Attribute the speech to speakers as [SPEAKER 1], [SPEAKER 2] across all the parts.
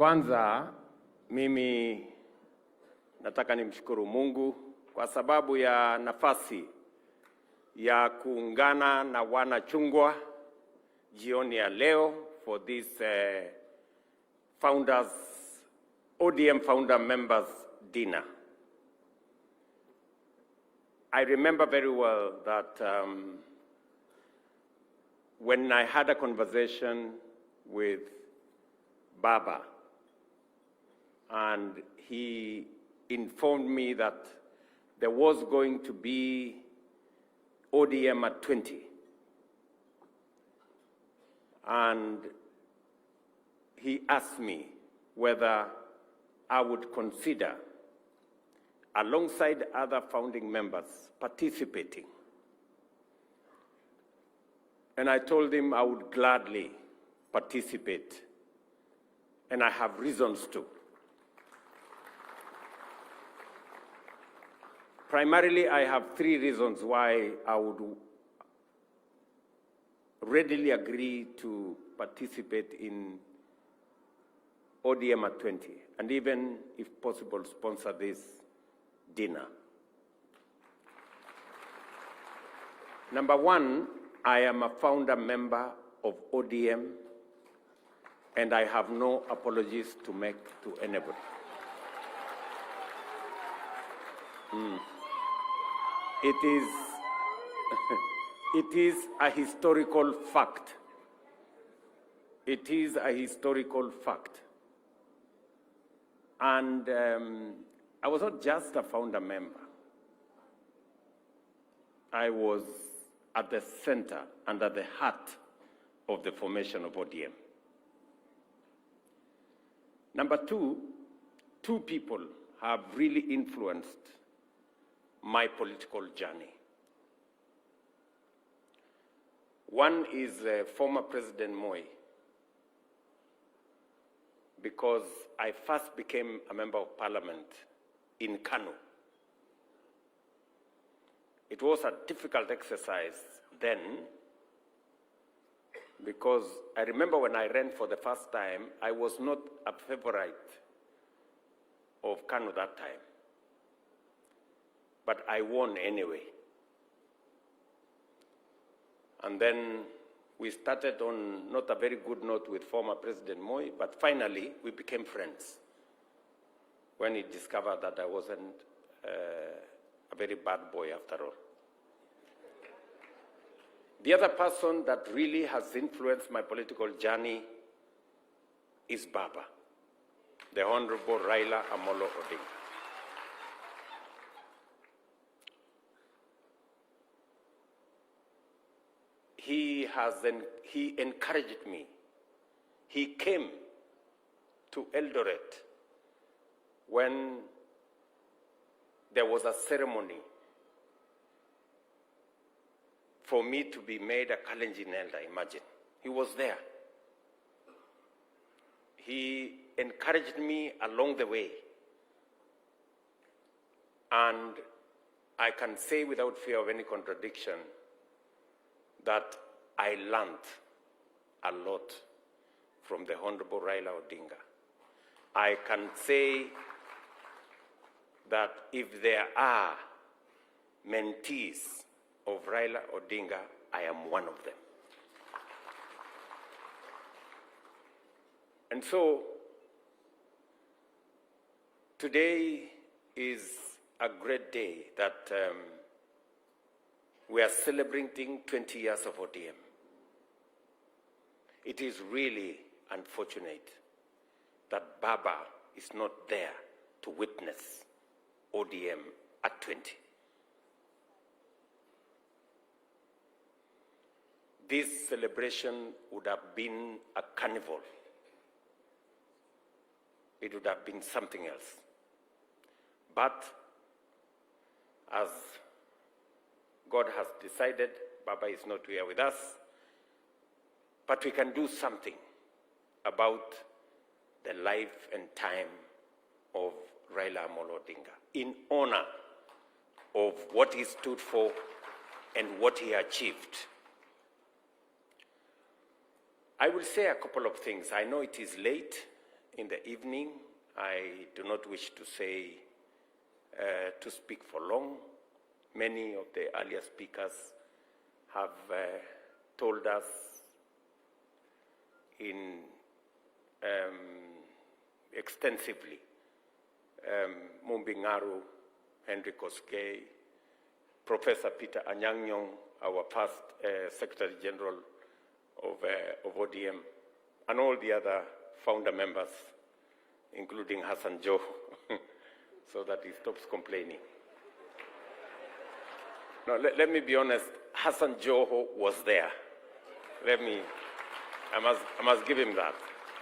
[SPEAKER 1] Kwanza mimi nataka nimshukuru Mungu kwa sababu ya nafasi ya kuungana na wanachungwa jioni ya leo for this ODM founder members dinner. I remember very well that when I had a conversation with Baba, and he informed me that there was going to be ODM at 20. And he asked me whether I would consider, alongside other founding members, participating. And I told him I would gladly participate, and I have reasons to. Primarily, I have three reasons why I would readily agree to participate in ODM at 20, and even, if possible, sponsor this dinner. Number one, I am a founder member of ODM, and I have no apologies to make to anybody. It is a historical fact. It is a historical fact. And I was not just a founder member. I was at the center and at the heart of the formation of ODM. Number two people have really influenced my political journey. One is former President Moi, because I first became a member of parliament in Kano. It was a difficult exercise then, because I remember when I ran for the first time, I was not a favorite of Kano that time. But I won anyway. And then we started on not a very good note with former President Moi, but finally we became friends when he discovered that I wasn't a very bad boy after all. The other person that really has influenced my political journey is Baba, the Honorable Raila Amolo Odinga. He encouraged me. He came to Eldoret when there was a ceremony for me to be made a Kalenjin elder, imagine. He was there. He encouraged me along the way. And I can say without fear of any contradiction that I learned a lot from the Honorable Raila Odinga. I can say that if there are mentees of Raila Odinga, I am one of them. And so, today is a great day that we are celebrating 20 years of ODM. It is really unfortunate that Baba is not there to witness ODM at 20. This celebration would have been a carnival. It would have been something else. But as God has decided, Baba is not here with us, but we can do something about the life and time of Raila Amolo Odinga in honor of what he stood for and what he achieved. I will say a couple of things. I know it is late, in the evening. I do not wish to speak for long. Many of the earlier speakers have told us extensively. Mumbingaru, Henry Koskei, Professor Peter Anyang-Nyong, our past Secretary General of ODM, and all the other founder members, including Hassan Joho, so that he stops complaining. No, let me be honest, Hassan Joho was there. I must give him that.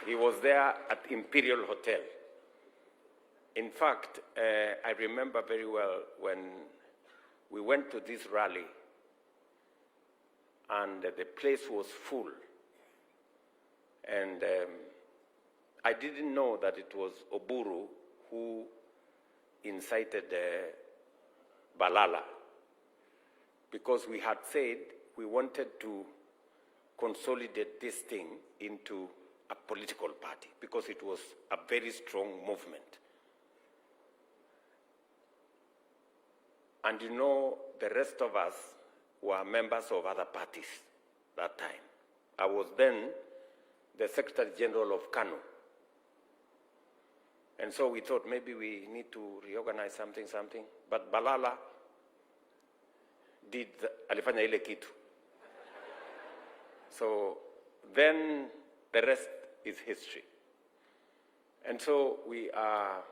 [SPEAKER 1] He was there at Imperial Hotel. In fact, I remember very well when we went to this rally and the place was full. And I didn't know that it was Oburu who incited Balala, because we had said we wanted to consolidate this thing into a political party, because it was a very strong movement. And you know, the rest of us were members of other parties that time. I was then the Secretary General of Kano. And so we thought maybe we need to reorganize something. But Balala did alifanya ile kitu. So then the rest is history. And so we are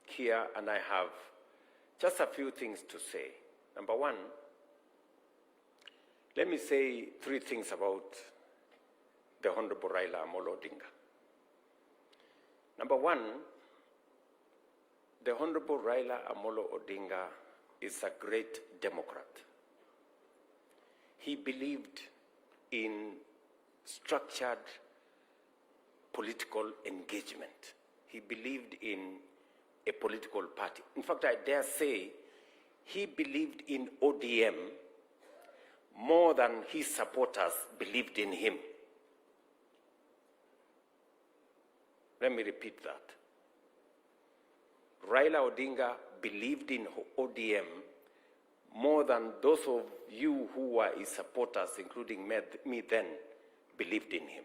[SPEAKER 1] here, and I have just a few things to say. Number one, let me say 3 things about the Honorable Raila Amolo Odinga. Number one, the Honorable Raila Amolo Odinga is a great Democrat. He believed in structured political engagement. He believed in a political party. In fact, I dare say he believed in ODM more than his supporters believed in him. Let me repeat that. Raila Odinga believed in ODM more than those of you who were his supporters, including me then, believed in him.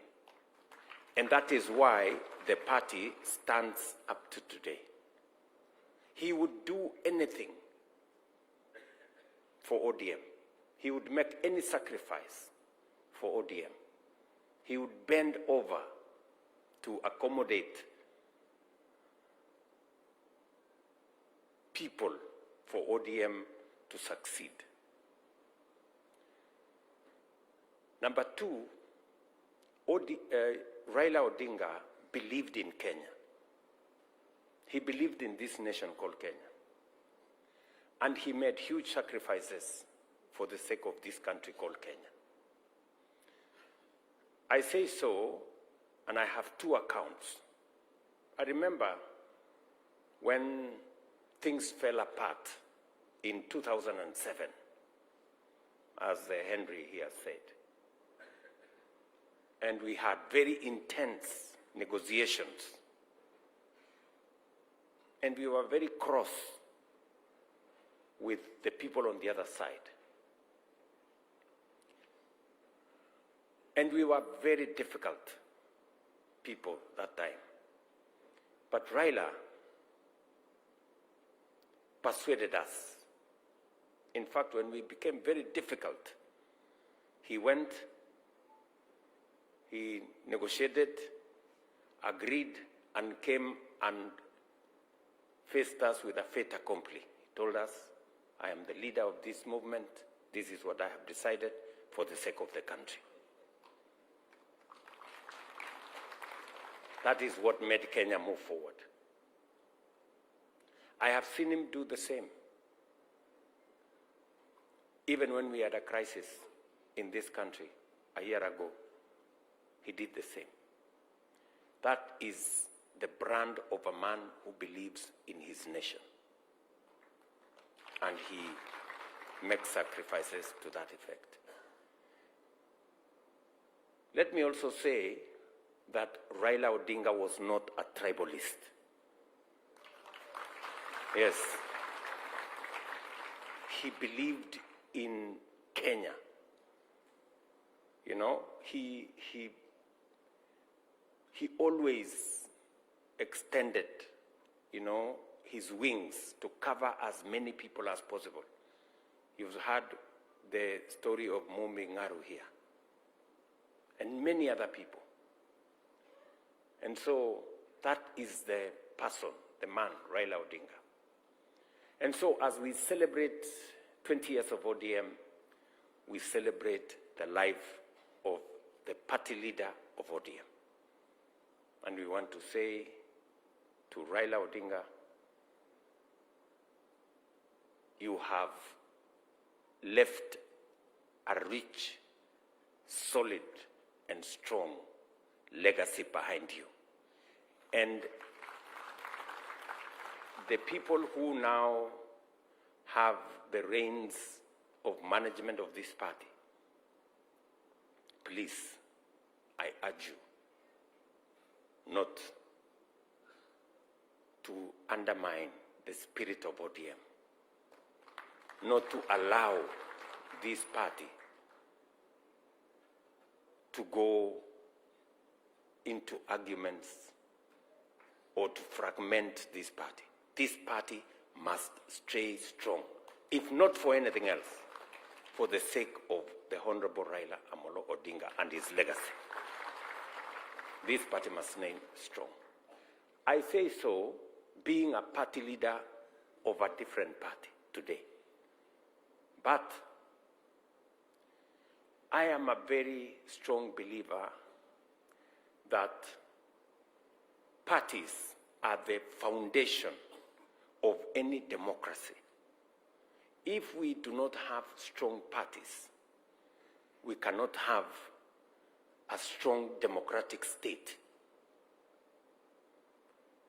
[SPEAKER 1] And that is why the party stands up to today. He would do anything for ODM. He would make any sacrifice for ODM. He would bend over to accommodate people for ODM to succeed. Number 2, Raila Odinga believed in Kenya. He believed in this nation called Kenya. And he made huge sacrifices for the sake of this country called Kenya. I say so, and I have 2 accounts. I remember when things fell apart in 2007, as Henry here said. And we had very intense negotiations. And we were very cross with the people on the other side. And we were very difficult people that time. But Raila persuaded us. In fact, when we became very difficult, he went, he negotiated, agreed, and came and faced us with a fait accompli. He told us, I am the leader of this movement. This is what I have decided for the sake of the country. That is what made Kenya move forward. I have seen him do the same. Even when we had a crisis in this country a year ago, he did the same. That is the brand of a man who believes in his nation. And he makes sacrifices to that effect. Let me also say that Raila Odinga was not a tribalist. Yes. He believed in Kenya. You know, he always extended, you know, his wings to cover as many people as possible. You've heard the story of Mumbi Ngaru here, and many other people. And so that is the person, the man, Raila Odinga. And so as we celebrate 20 years of ODM, we celebrate the life of the party leader of ODM. And we want to say to Raila Odinga, you have left a rich, solid, and strong legacy behind you. And the people who now have the reins of management of this party, please, I urge you not to undermine the spirit of ODM, not to allow this party to go into arguments or to fragment this party. This party must stay strong, if not for anything else, for the sake of the Honorable Raila Amolo Odinga and his legacy. This party must remain strong. I say so being a party leader of a different party today. But I am a very strong believer that parties are the foundation of any democracy. If we do not have strong parties, we cannot have a strong democratic state.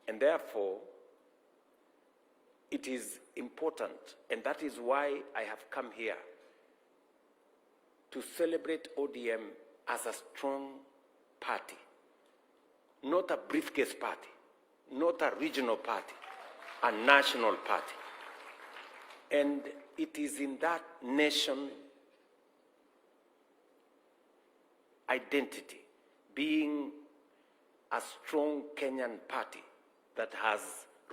[SPEAKER 1] And therefore, it is important, and that is why I have come here to celebrate ODM as a strong party, not a briefcase party, not a regional party, a national party. And it is in that nation identity, being a strong Kenyan party that has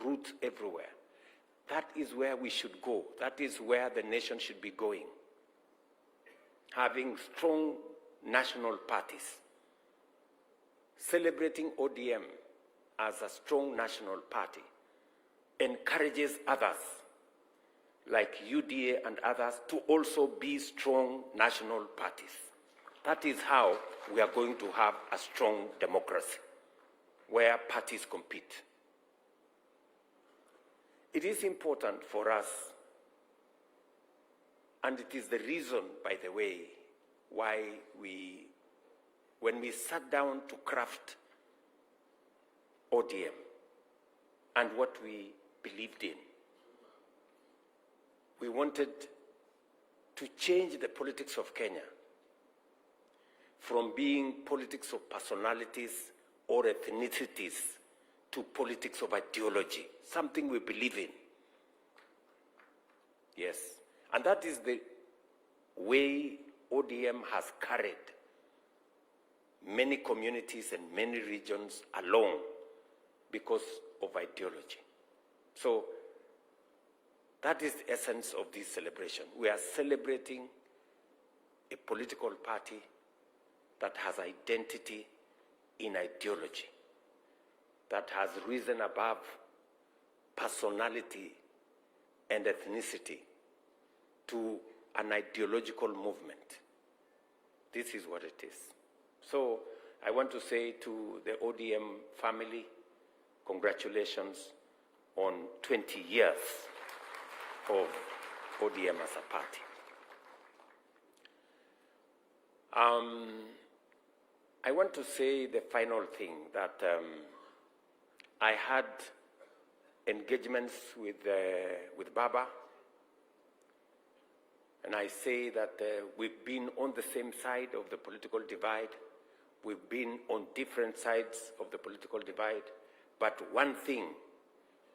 [SPEAKER 1] roots everywhere. That is where we should go. That is where the nation should be going. Having strong national parties. Celebrating ODM as a strong national party encourages others, like UDA and others, to also be strong national parties. That is how we are going to have a strong democracy, where parties compete. It is important for us, and it is the reason, by the way, why when we sat down to craft ODM and what we believed in, we wanted to change the politics of Kenya from being politics of personalities or ethnicities to politics of ideology, something we believe in. Yes, and that is the way ODM has carried many communities and many regions along because of ideology. So that is the essence of this celebration. We are celebrating a political party that has identity in ideology, that has risen above personality and ethnicity to an ideological movement. This is what it is. So I want to say to the ODM family, congratulations on 20 years of ODM as a party. I want to say the final thing, that I had engagements with Baba, and I say that we've been on the same side of the political divide We've been on different sides of the political divide, but one thing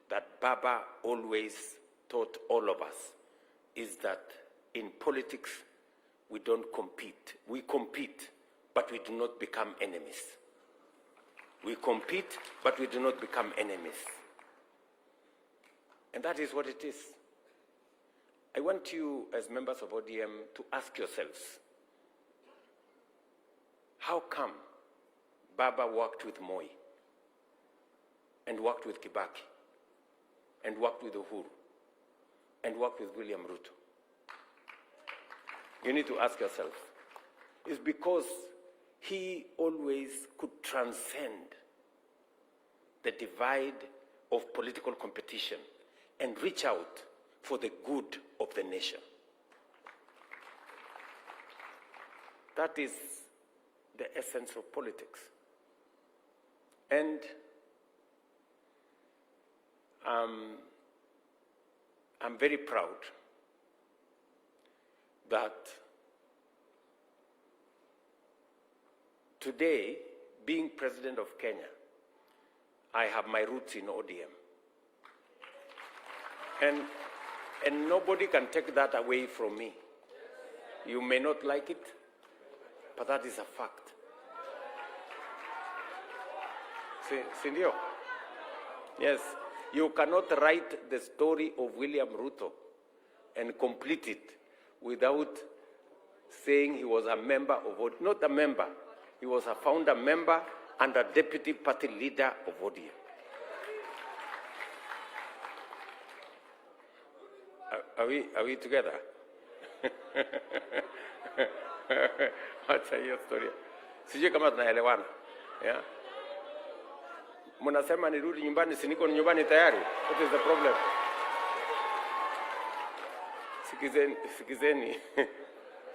[SPEAKER 1] that Baba always taught all of us is that in politics, we don't compete. We compete, but we do not become enemies. We compete, but we do not become enemies. And that is what it is. I want you, as members of ODM, to ask yourselves, how come Baba worked with Moi, and worked with Kibaki, and worked with Uhuru, and worked with William Ruto? You need to ask yourself. It's because he always could transcend the divide of political competition and reach out for the good of the nation. That is the essence of politics. And I'm very proud that today, being president of Kenya, I have my roots in ODM. And nobody can take that away from me. You may not like it, but that is a fact. Sindio? Yes, you cannot write the story of William Ruto and complete it without saying he was a member of ODM. Not a member, he was a founder member and a deputy party leader of ODM. Are we together? Acha hiyo story. Sijui kama tunaelewana. Yeah? Mnasema nirudi nyumbani, si niko nyumbani tayari. What is the problem?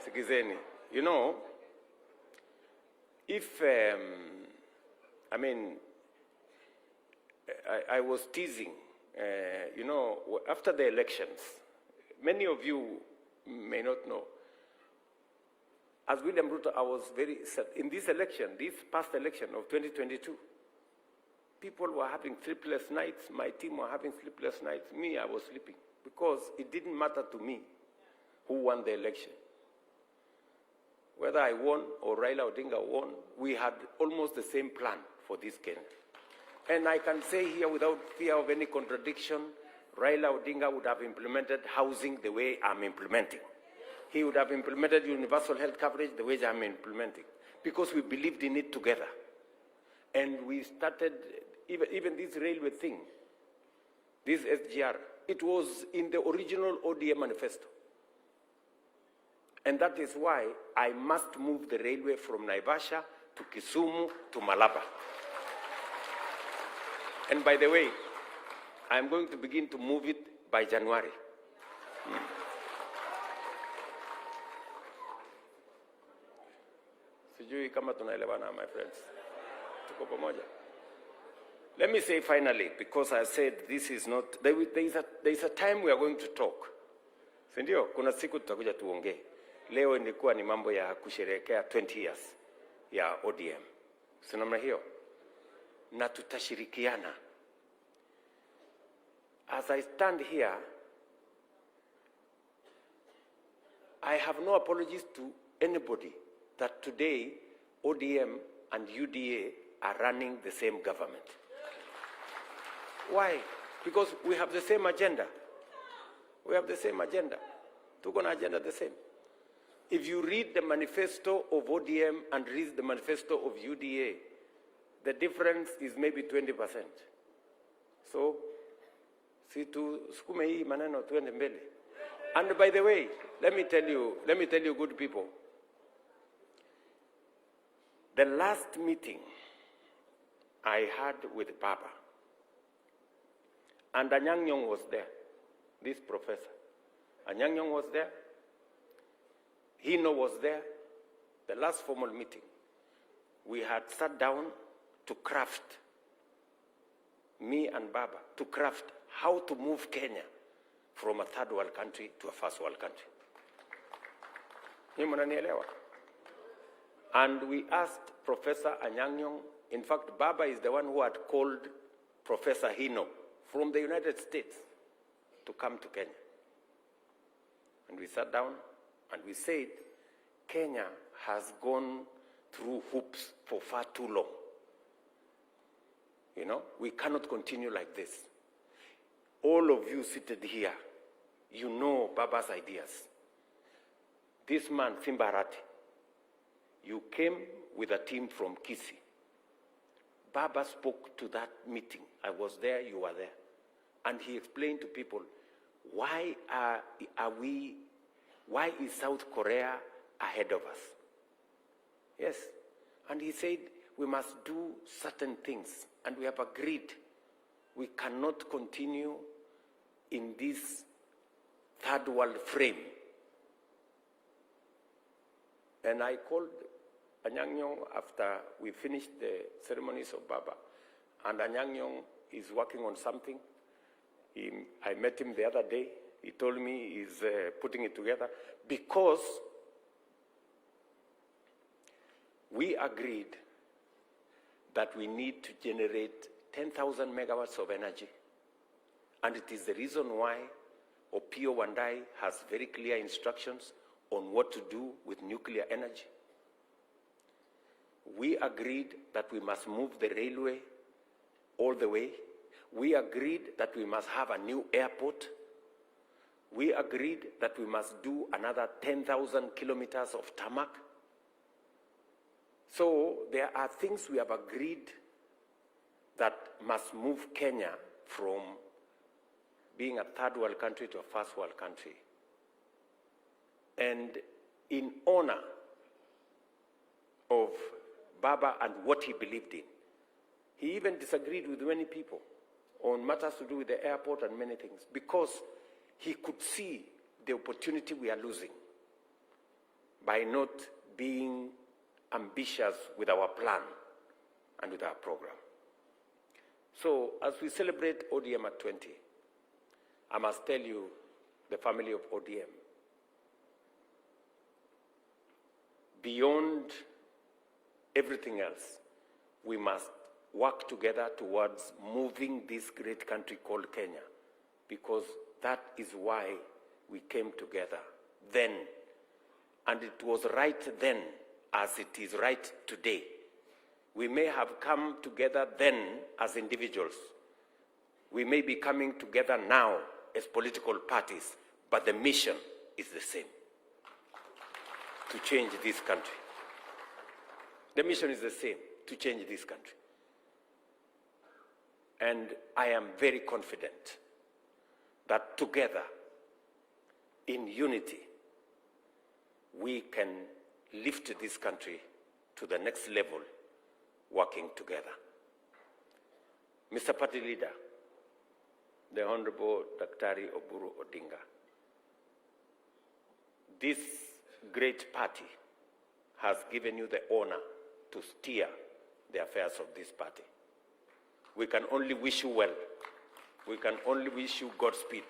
[SPEAKER 1] Sikizeni. You know, if, I mean, I was teasing, you know, after the elections, many of you may not know, as William Ruto, I was very sad. In this election, this past election of 2022, people were having sleepless nights. My team were having sleepless nights. Me, I was sleeping because it didn't matter to me who won the election. Whether I won or Raila Odinga won, we had almost the same plan for this Kenya. And I can say here without fear of any contradiction, Raila Odinga would have implemented housing the way I'm implementing. He would have implemented universal health coverage the way I'm implementing, because we believed in it together. And we started, even this railway thing, this SGR, it was in the original ODM manifesto. And that is why I must move the railway from Naivasha to Kisumu to Malaba. And by the way, I'm going to begin to move it by January. Sijui kama tunaelewana, my friends. Tuko pamoja. Let me say finally, because I said this is not, there is a time we are going to talk. Sindio? Kuna siku tutakuja tuongee. Leo ilikuwa ni mambo ya kusherehekea 20 years ya ODM. Sinamna hiyo? Na tutashirikiana. As I stand here, I have no apologies to anybody that today ODM and UDA are running the same government. Why? Because we have the same agenda. We have the same agenda. Tuko na agenda the same. If you read the manifesto of ODM and read the manifesto of UDA, the difference is maybe 20%. So, si tu sukume hii maneno tuende mbele. And by the way, let me tell you good people, the last meeting I had with Baba, and Anyang' Nyong'o was there, this professor. Anyang' Nyong'o was there. Hino was there. The last formal meeting, we had sat down to craft, me and Baba, to craft how to move Kenya from a third world country to a first world country. And we asked Professor Anyang' Nyong'o. In fact, Baba is the one who had called Professor Hino from the United States to come to Kenya. And we sat down and we said, Kenya has gone through hoops for far too long. You know, we cannot continue like this. All of you seated here, you know Baba's ideas. This man, Simbarati, you came with a team from Kisii. Baba spoke to that meeting. I was there, you were there. And he explained to people, why is South Korea ahead of us? Yes. And he said, we must do certain things. And we have agreed we cannot continue in this third world frame. And I called Anyang' Nyong'o after we finished the ceremonies of Baba. And Anyang' Nyong'o is working on something. I met him the other day. He told me he's putting it together because we agreed that we need to generate 10,000 megawatts of energy. And it is the reason why Opiyo Wandayi has very clear instructions on what to do with nuclear energy. We agreed that we must move the railway all the way. We agreed that we must have a new airport. We agreed that we must do another 10,000 kilometers of tarmac. So there are things we have agreed that must move Kenya from being a third world country to a first world country. And in honor of Baba and what he believed in, he even disagreed with many people on matters to do with the airport and many things, because he could see the opportunity we are losing by not being ambitious with our plan and with our program. So as we celebrate ODM at 20, I must tell you, the family of ODM, beyond everything else, we must work together towards moving this great country called Kenya, because that is why we came together then. And it was right then as it is right today. We may have come together then as individuals. We may be coming together now as political parties, but the mission is the same: to change this country. The mission is the same: to change this country. And I am very confident that together, in unity, we can lift this country to the next level, working together. Mr. Party Leader, the Honorable Daktari Oburu Odinga, this great party has given you the honor to steer the affairs of this party. We can only wish you well. We can only wish you Godspeed.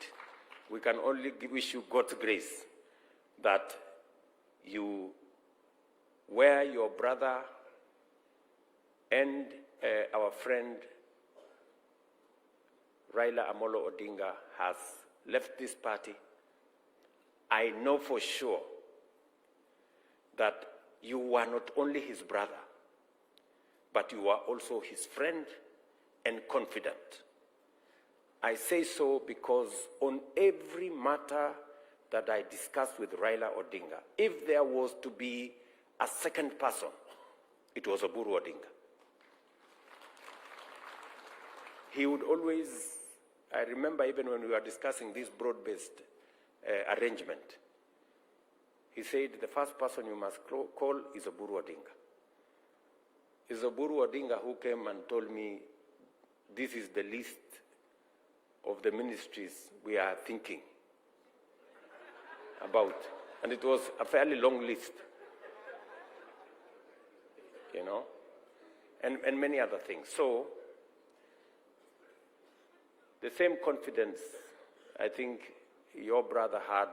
[SPEAKER 1] We can only wish you God's grace that you, where your brother and our friend Raila Amolo Odinga has left this party, I know for sure that you are not only his brother, but you are also his friend and confidant. I say so because on every matter that I discussed with Raila Odinga, if there was to be a second person, it was Oburu Odinga. He would always, I remember even when we were discussing this broad-based arrangement, he said the first person you must call is Oburu Odinga. It's Oburu Odinga who came and told me, this is the list of the ministries we are thinking about. And it was a fairly long list, you know, and many other things. So the same confidence I think your brother had,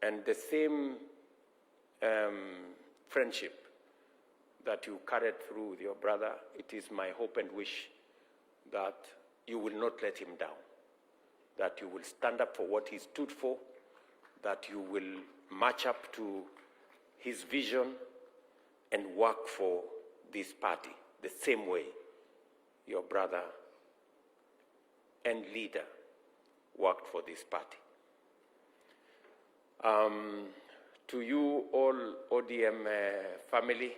[SPEAKER 1] and the same friendship that you carried through with your brother. It is my hope and wish that you will not let him down, that you will stand up for what he stood for, that you will match up to his vision and work for this party the same way your brother and leader worked for this party. To you all ODM family,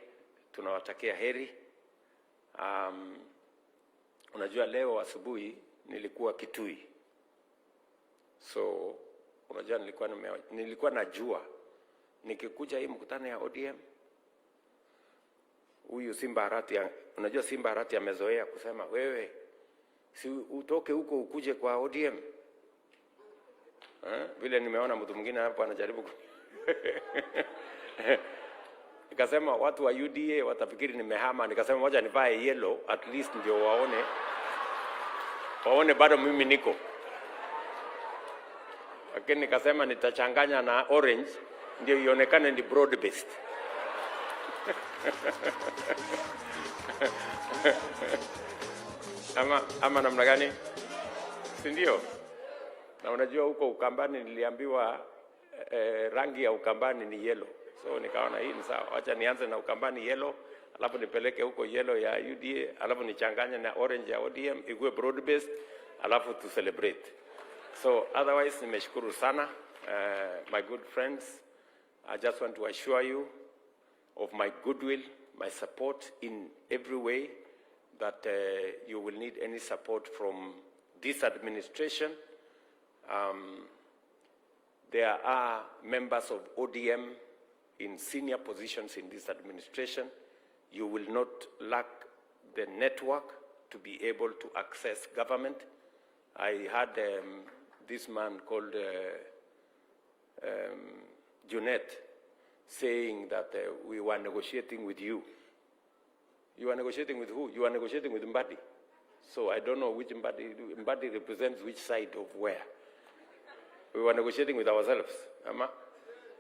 [SPEAKER 1] tunawatakia heri. Unajua leo asubuhi nilikuwa Kitui. So unajua nilikuwa najua nikikuja hii mkutano ya ODM, huyu Simba Arati, unajua Simba Arati amezoea kusema wewe si utoke huko ukuje kwa ODM. Vile nimeona mtu mwingine hapo anajaribu nikasema watu wa UDA watafikiri nimehama, nikasema moja nivae yellow at least ndio waone bado mimi niko. Lakini nikasema nitachanganya na orange ndio ionekane ni broad based. ama namna gani? Si ndio? Na unajua huko Ukambani niliambiwa rangi ya Ukambani ni yellow. So nikaona hii ni sawa. Acha nianze na Ukambani yellow, alafu nipeleke huko yellow ya UDA, alafu nichanganye na orange ya ODM, ikuwe broad based, alafu to celebrate. So otherwise nimeshukuru sana my good friends. I just want to assure you of my goodwill, my support in every way, that you will need any support from this administration. There are members of ODM in senior positions in this administration. You will not lack the network to be able to access government. I had this man called Junet saying that we were negotiating with you. You are negotiating with who? You are negotiating with Mbadi. So I don't know which Mbadi represents which side of where. We were negotiating with ourselves.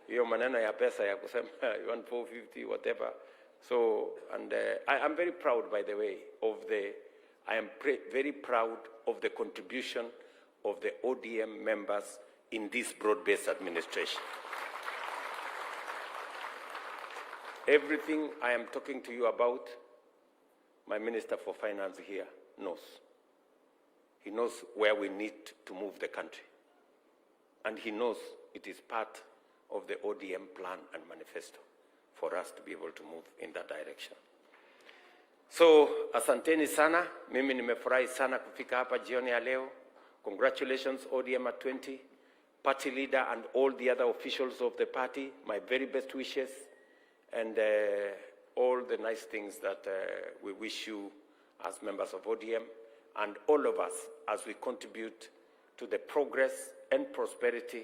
[SPEAKER 1] Hiyo maneno ya pesa ya kusema you want 450 whatever. So and I am very proud, by the way, very proud of the contribution of the ODM members in this broad-based administration. Everything I am talking to you about, my Minister for Finance here knows. He knows where we need to move the country. And he knows it is part of the ODM plan and manifesto for us to be able to move in that direction. So, asanteni sana. Mimi nimefurahi sana kufika hapa jioni ya leo. Congratulations ODM at 20, party leader and all the other officials of the party. My very best wishes and all the nice things that we wish you as members of ODM and all of us as we contribute to the progress and prosperity